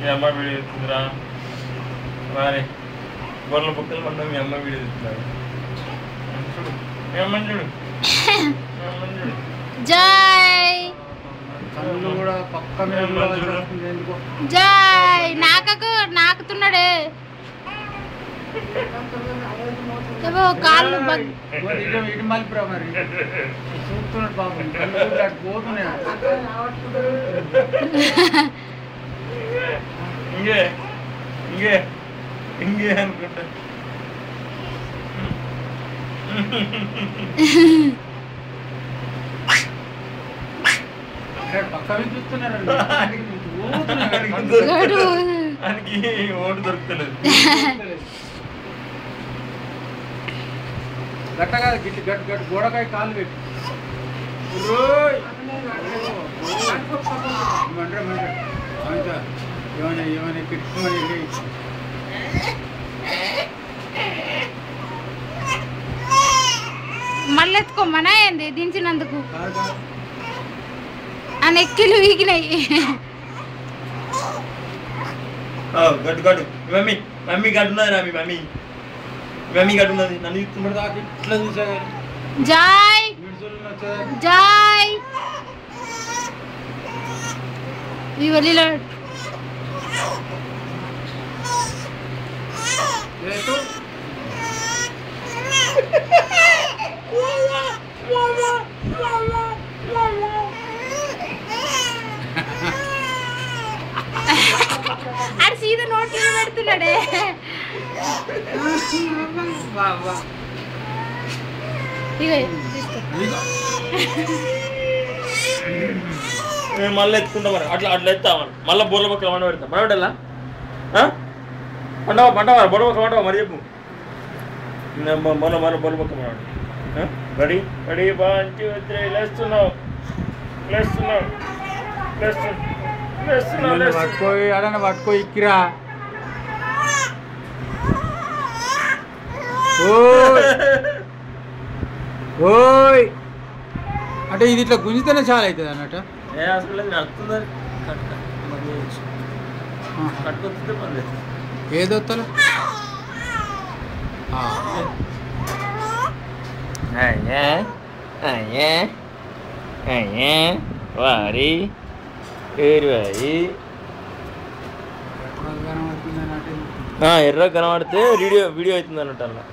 మీ అమ్మ వీడియో ఇస్తుందిరా వారి గొర్రెల బుక్కలు పడ్డా మీ అమ్మ వీడియో ఇస్తున్నారు చూడు మీ అమ్మని చూడు జై జై నాకుతున్నాడే కాళ్ళు ఇంకే ఇంకే ఇంకే అనుకుంటా ఓటు దొరుకుతలేదు గట్టగా గిట్టి గట్టు గట్టు గోడకాయ కాళ్ళు పెట్టి ఏమైనా ఏమైనా పెట్టుకోమని మళ్ళీ ఎత్తుకోమనా ఏంది దించినందుకు ఆ నెక్కిలు వీగినాయి గట్టు గట్టు మమ్మీ మమ్మీ గట్టున్నది రా మీ మమ్మీ మమ్మీ గట్టున్నది నన్ను ఇస్తున్నారు దాకా ఇట్లా చూసా జై జై వెళ్ళిలో అది సీదా నోట్లో పెడుతున్నాడే మళ్ళీ ఎత్తుకుంటాం మరి అట్లా అట్లా ఎత్తామని మళ్ళీ బోర్ల పక్కల వంట పెడతాం మన పెట్టాలా పండవా పండవా బోర్ల పక్కల వంటవా మరి చెప్పు మన మన బోర్ల పక్కల వంట రెడీ రెడీ బాగా లేస్తున్నావు లేస్తున్నావు లేస్తున్నావు పట్టుకోయి అడన పట్టుకో ఇక్కిరా ఓయ్ అంటే ఇది ఇట్లా గుంజితేనే చాలా అవుతుంది అన్నట్టు ఏదొత్తలు వారి ఎర్ర కనబడితే వీడియో అవుతుంది అన్నట్టు అలా